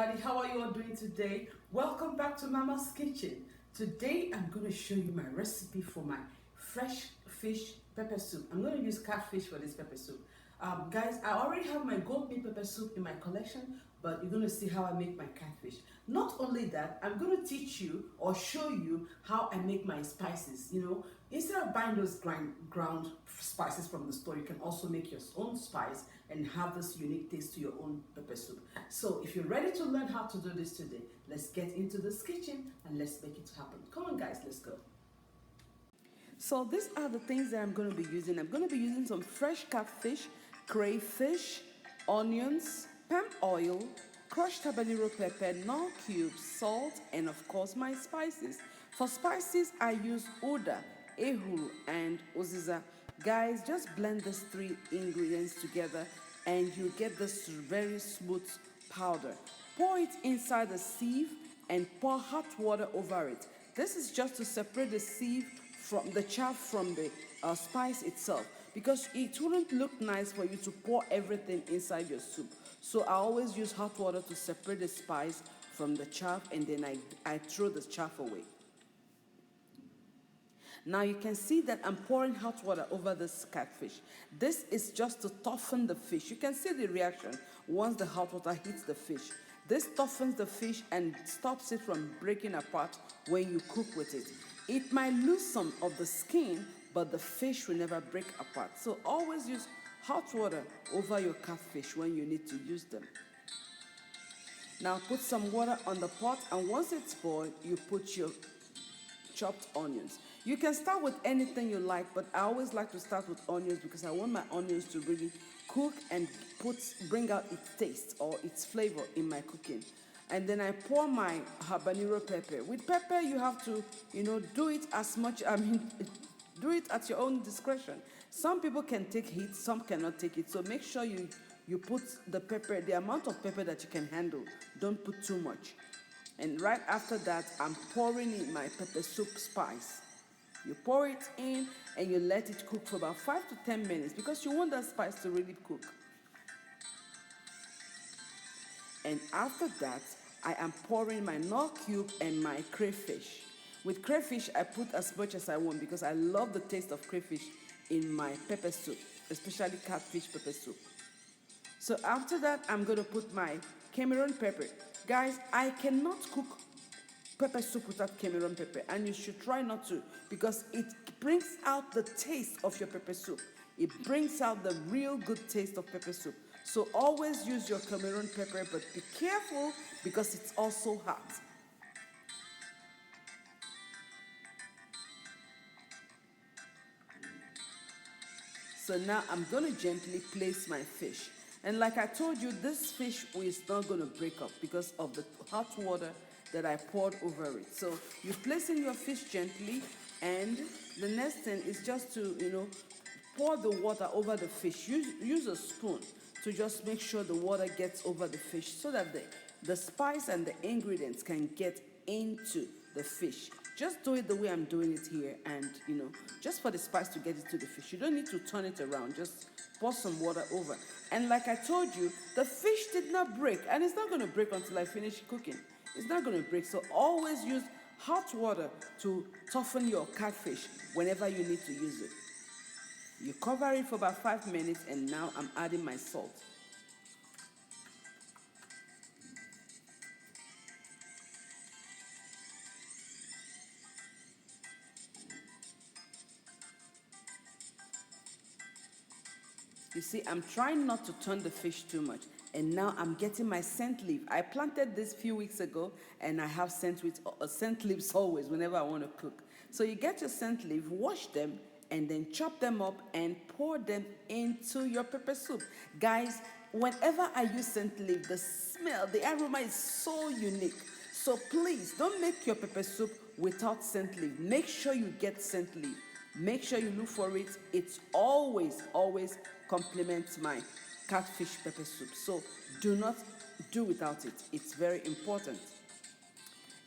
everybody, how are you all doing today? Welcome back to Mama's Kitchen. Today I'm going to show you my recipe for my fresh fish pepper soup. I'm going to use catfish for this pepper soup. Guys, I already have my gold meat pepper soup in my collection, but you're going to see how I make my catfish. Not only that, I'm going to teach you or show you how I make my spices. Instead of buying those ground spices from the store, you can also make your own spice and have this unique taste to your own pepper soup. So if you're ready to learn how to do this today, let's get into this kitchen and let's make it happen. Come on guys, let's go. So these are the things that I'm going to be using. I'm going to be using some fresh catfish, crayfish, onions, palm oil, crushed habanero pepper, Knorr cubes, salt, and of course my spices. For spices, I use Oda, Ehuru, and Uziza. Guys, just blend these three ingredients together and you get this very smooth powder. Pour it inside the sieve and pour hot water over it. This is just to separate the sieve from the chaff from the spice itself, because it wouldn't look nice for you to pour everything inside your soup. So I always use hot water to separate the spice from the chaff, and then I throw the chaff away. Now you can see that I'm pouring hot water over this catfish. This is just to toughen the fish. You can see the reaction once the hot water hits the fish. This toughens the fish and stops it from breaking apart when you cook with it. It might lose some of the skin, but the fish will never break apart. So always use hot water over your catfish when you need to use them. Now put some water on the pot, and once it's boiled, you put your chopped onions. You can start with anything you like, but I always like to start with onions because I want my onions to really cook and bring out its taste or its flavor in my cooking. And then I pour my habanero pepper. With pepper, you have to, do it as much, do it at your own discretion. Some people can take heat, some cannot take it. So make sure you put the pepper, the amount of pepper that you can handle. Don't put too much. And right after that, I'm pouring in my pepper soup spice. You pour it in and you let it cook for about 5 to 10 minutes because you want that spice to really cook. And after that, I am pouring my Knorr cube and my crayfish. With crayfish, I put as much as I want because I love the taste of crayfish in my pepper soup, especially catfish pepper soup. So after that, I'm going to put my Camaroun pepper. Guys, I cannot cook pepper soup without Camaroun pepper, and you should try not to because it brings out the taste of your pepper soup. It brings out the real good taste of pepper soup. So always use your Camaroun pepper, but be careful because it's also hot. So now I'm going to gently place my fish. And like I told you, this fish is not going to break up because of the hot water that I poured over it. So you place in your fish gently, and the next thing is just to, pour the water over the fish. Use a spoon to just make sure the water gets over the fish so that the spice and the ingredients can get into the fish. Just do it the way I'm doing it here, and just for the spice to get into the fish. You don't need to turn it around, just pour some water over. And like I told you, the fish did not break, and it's not going to break until I finish cooking. It's not going to break, so always use hot water to toughen your catfish whenever you need to use it. You cover it for about 5 minutes, and now I'm adding my salt. You see, I'm trying not to turn the fish too much. And now I'm getting my scent leaf. I planted this a few weeks ago, and I have scent leaves always whenever I want to cook. So you get your scent leaf, wash them, and then chop them up and pour them into your pepper soup. Guys, whenever I use scent leaf, the smell, the aroma is so unique. So please, don't make your pepper soup without scent leaf. Make sure you get scent leaf. Make sure you look for it. It's always complements my catfish pepper soup. So do not do without it. It's very important.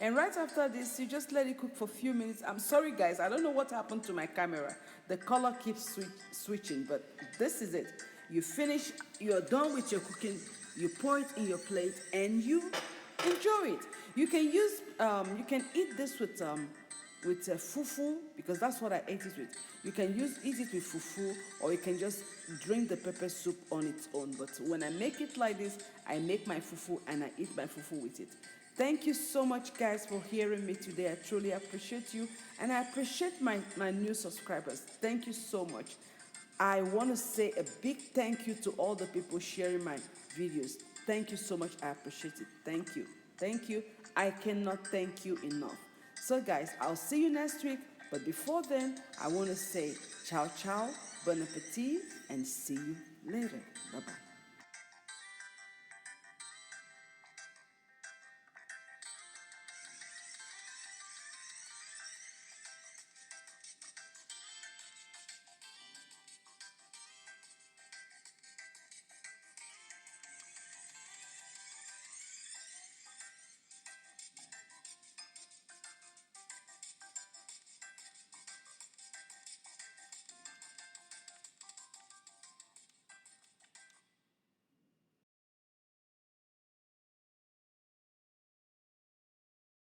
And right after this, you just let it cook for a few minutes. I'm sorry guys, I don't know what happened to my camera. The color keeps switching, but this is it. You finish, you're done with your cooking, you pour it in your plate, and you enjoy it. You can use, you can eat this with fufu, because that's what I ate it with. You can eat it with fufu, or you can just drink the pepper soup on its own. But when I make it like this, I make my fufu and I eat my fufu with it. Thank you so much, guys, for hearing me today. I truly appreciate you, and I appreciate my new subscribers. Thank you so much. I want to say a big thank you to all the people sharing my videos. Thank you so much. I appreciate it. Thank you. Thank you. I cannot thank you enough. So, guys, I'll see you next week. But before then, I want to say ciao, ciao, bon appetit, and see you later. Bye-bye.